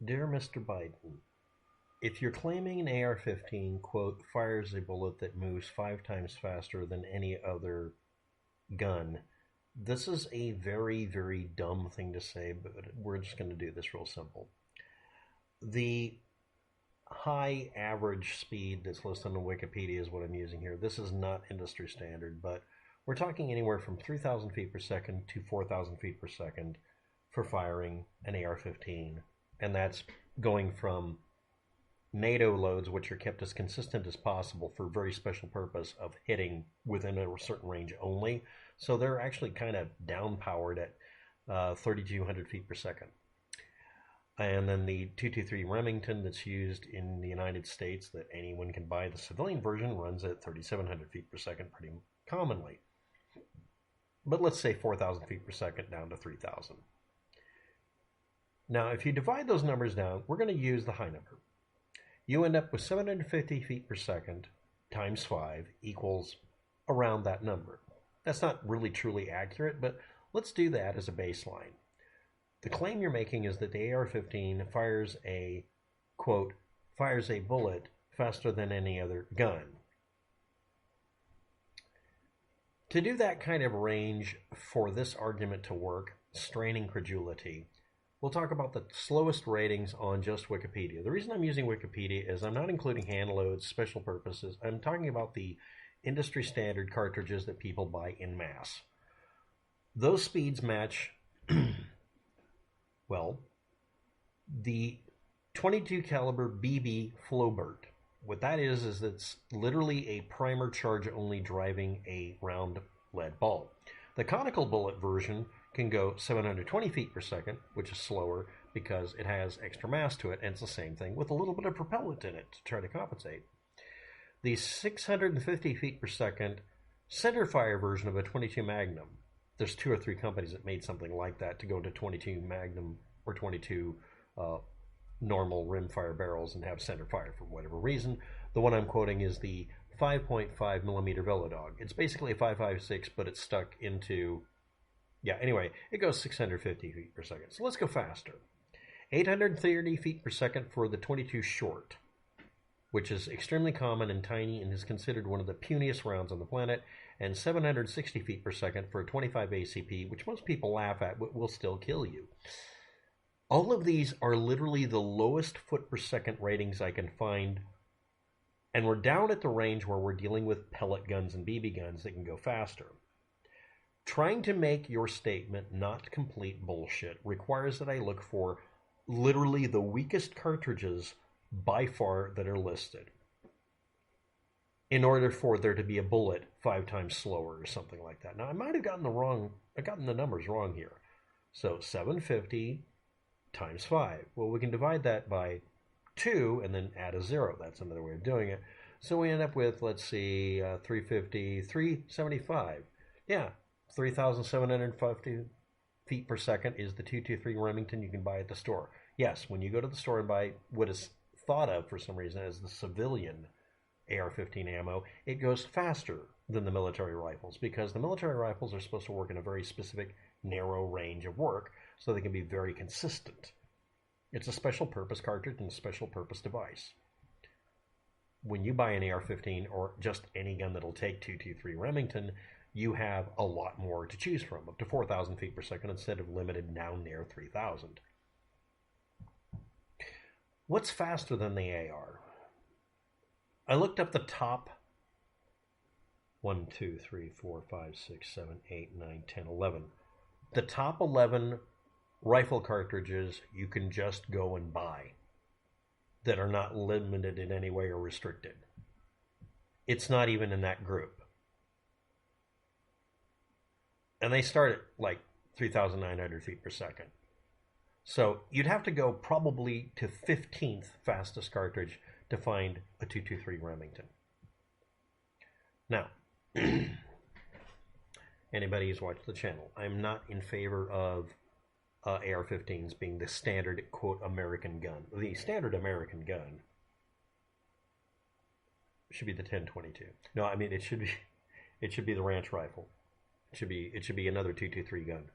Dear Mr. Biden, if you're claiming an AR-15, quote, fires a bullet that moves 5 times faster than any other gun, this is a very, very dumb thing to say, but we're just going to do this real simple. The high average speed that's listed on Wikipedia is what I'm using here. This is not industry standard, but we're talking anywhere from 3,000 feet per second to 4,000 feet per second for firing an AR-15. And that's going from NATO loads, which are kept as consistent as possible for very special purpose of hitting within a certain range only. So they're actually kind of down powered at 3,200 feet per second. And then the 223 Remington that's used in the United States that anyone can buy, the civilian version, runs at 3,700 feet per second pretty commonly. But let's say 4,000 feet per second down to 3,000. Now, if you divide those numbers down, we're going to use the high number. You end up with 750 feet per second times 5 equals around that number. That's not really truly accurate, but let's do that as a baseline. The claim you're making is that the AR-15 fires a, quote, fires a bullet faster than any other gun. To do that kind of range for this argument to work, straining credulity, we'll talk about the slowest ratings on just Wikipedia. The reason I'm using Wikipedia is I'm not including hand loads, special purposes. I'm talking about the industry standard cartridges that people buy in mass. Those speeds match, well, the 22 caliber BB flobert. What that is it's literally a primer charge only driving a round lead ball. The conical bullet version can go 720 feet per second, which is slower because it has extra mass to it, and it's the same thing with a little bit of propellant in it to try to compensate. The 650 feet per second center fire version of a 22 Magnum, there's 2 or 3 companies that made something like that to go to 22 Magnum or 22 normal rimfire barrels and have center fire for whatever reason. The one I'm quoting is the 5.5 millimeter velodog. It's basically a 5.56, but it's stuck into, yeah, anyway, it goes 650 feet per second. So let's go faster. 830 feet per second for the 22 short, which is extremely common and tiny and is considered one of the puniest rounds on the planet, and 760 feet per second for a 25 ACP, which most people laugh at, but will still kill you. All of these are literally the lowest foot per second ratings I can find, and we're down at the range where we're dealing with pellet guns and BB guns that can go faster. Trying to make your statement not complete bullshit requires that I look for literally the weakest cartridges by far that are listed in order for there to be a bullet 5 times slower or something like that. Now, I might have gotten the numbers wrong here. So 750 times 5. Well, we can divide that by 2 and then add a 0. That's another way of doing it. So we end up with, let's see, 350, 375. Yeah, 3,750 feet per second is the 223 Remington you can buy at the store. Yes, when you go to the store and buy what is thought of for some reason as the civilian AR-15 ammo, it goes faster than the military rifles because the military rifles are supposed to work in a very specific, narrow range of work so they can be very consistent. It's a special purpose cartridge and a special purpose device. When you buy an AR-15 or just any gun that'll take 223 Remington, you have a lot more to choose from, up to 4,000 feet per second instead of limited down near 3,000. What's faster than the AR? I looked up the top 1, 2, 3, 4, 5, 6, 7, 8, 9, 10, 11. The top 11 rifle cartridges you can just go and buy that are not limited in any way or restricted. It's not even in that group. And they start at like 3,900 feet per second. So you'd have to go probably to 15th fastest cartridge to find a 223 Remington. Now, anybody who's watched the channel, I'm not in favor of AR-15s being the standard, quote, American gun. The standard American gun should be the 1022. No, I mean it should be the ranch rifle. It should be another 223 gun.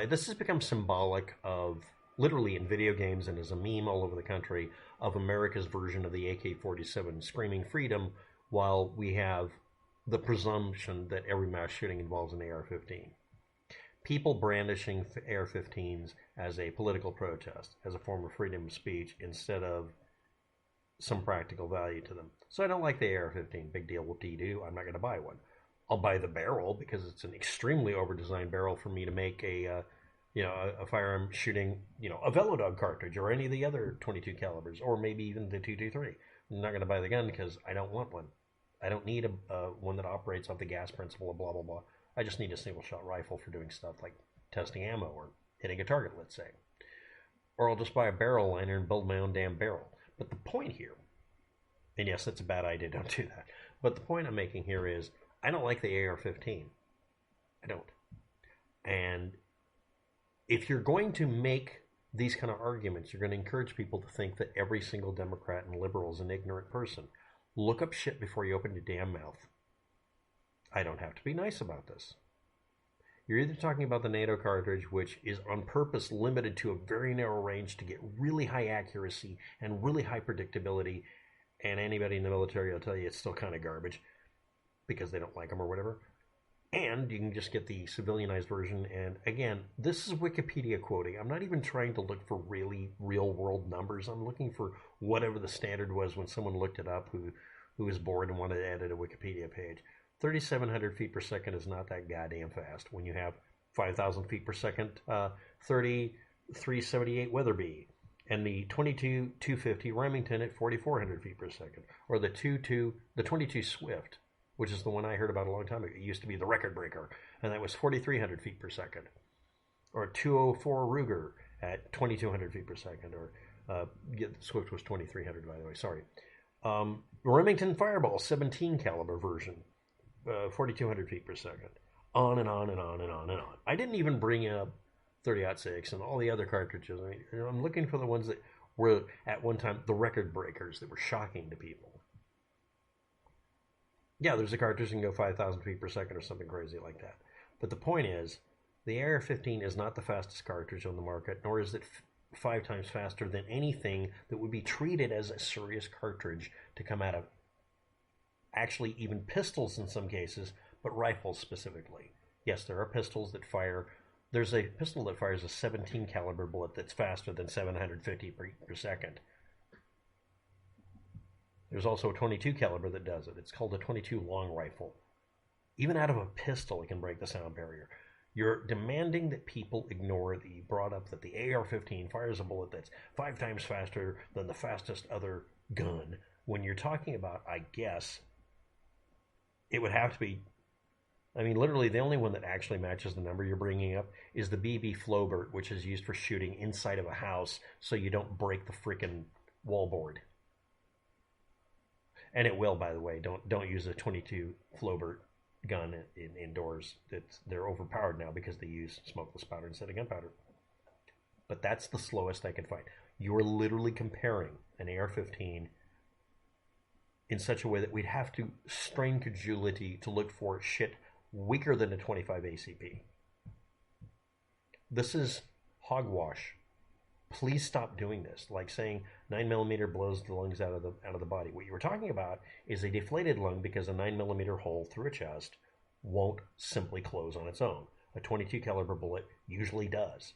This has become symbolic of literally in video games and as a meme all over the country, of America's version of the AK-47 screaming freedom, while we have the presumption that every mass shooting involves an AR-15. People brandishing AR-15s as a political protest, as a form of freedom of speech, instead of some practical value to them. So I don't like the AR-15. Big deal, whoop-dee-doo. I'm not going to buy one. I'll buy the barrel because it's an extremely over-designed barrel for me to make a firearm shooting, a velodog cartridge or any of the other 22 calibers, or maybe even the 223. I'm not going to buy the gun because I don't want one. I don't need one that operates off the gas principle of blah, blah, blah. I just need a single-shot rifle for doing stuff like testing ammo or hitting a target, let's say. Or I'll just buy a barrel liner and build my own damn barrel. But the point here, and yes, that's a bad idea, don't do that. But the point I'm making here is, I don't like the AR-15. I don't. And if you're going to make these kind of arguments, you're going to encourage people to think that every single Democrat and liberal is an ignorant person. Look up shit before you open your damn mouth. I don't have to be nice about this. You're either talking about the NATO cartridge, which is on purpose limited to a very narrow range to get really high accuracy and really high predictability, and anybody in the military will tell you it's still kind of garbage because they don't like them or whatever. And you can just get the civilianized version. And again, this is Wikipedia quoting. I'm not even trying to look for really real-world numbers. I'm looking for whatever the standard was when someone looked it up who was bored and wanted to edit a Wikipedia page. 3,700 feet per second is not that goddamn fast when you have 5,000 feet per second, 378 Weatherby, and the 22-250 Remington at 4,400 feet per second, or the 22 Swift, which is the one I heard about a long time ago. It used to be the record breaker, and that was 4,300 feet per second, or 204 Ruger at 2,200 feet per second, or the Swift was 2,300, by the way. Sorry. Remington Fireball 17 caliber version. 4,200 feet per second. On and on and on and on and on. I didn't even bring up 30-06 and all the other cartridges. I'm looking for the ones that were at one time the record breakers that were shocking to people. Yeah, there's a cartridge that can go 5,000 feet per second or something crazy like that. But the point is, the AR-15 is not the fastest cartridge on the market, nor is it 5 times faster than anything that would be treated as a serious cartridge to come out of actually even pistols in some cases, but rifles specifically. Yes, there are pistols that fire. There's a pistol that fires a 17 caliber bullet that's faster than 750 per second. There's also a 22 caliber that does it. It's called a 22 long rifle. Even out of a pistol, it can break the sound barrier. You're demanding that people ignore that you brought up that the AR-15 fires a bullet that's 5 times faster than the fastest other gun. When you're talking about, I guess, it would have to be, literally the only one that actually matches the number you're bringing up is the BB flobert, which is used for shooting inside of a house so you don't break the freaking wallboard. And it will, by the way. Don't use a 22 flobert gun indoors. They're overpowered now because they use smokeless powder instead of gunpowder. But that's the slowest I can find. You're literally comparing an AR-15 in such a way that we'd have to strain credulity to look for shit weaker than a 25 ACP. This is hogwash. Please stop doing this. Like saying 9mm blows the lungs out of the body. What you were talking about is a deflated lung because a 9mm hole through a chest won't simply close on its own. A 22 caliber bullet usually does.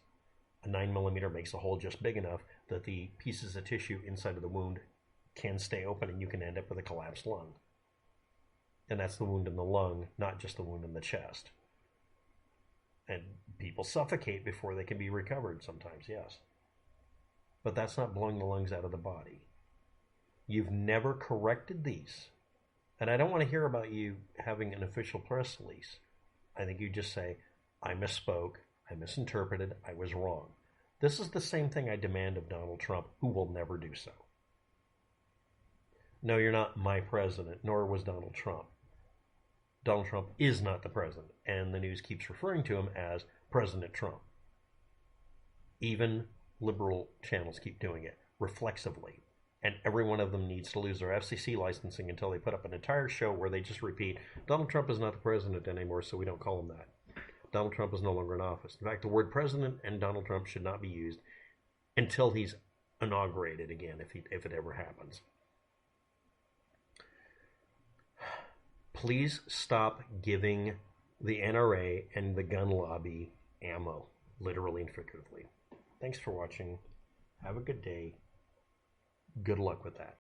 A 9mm makes a hole just big enough that the pieces of tissue inside of the wound can stay open and you can end up with a collapsed lung. And that's the wound in the lung, not just the wound in the chest. And people suffocate before they can be recovered sometimes, yes. But that's not blowing the lungs out of the body. You've never corrected these. And I don't want to hear about you having an official press release. I think you just say, I misspoke, I misinterpreted, I was wrong. This is the same thing I demand of Donald Trump, who will never do so. No, you're not my president, nor was Donald Trump. Donald Trump is not the president, and the news keeps referring to him as President Trump. Even liberal channels keep doing it reflexively, and every one of them needs to lose their FCC licensing until they put up an entire show where they just repeat, Donald Trump is not the president anymore, so we don't call him that. Donald Trump is no longer in office. In fact, the word president and Donald Trump should not be used until he's inaugurated again, if it ever happens. Please stop giving the NRA and the gun lobby ammo, literally and figuratively. Thanks for watching. Have a good day. Good luck with that.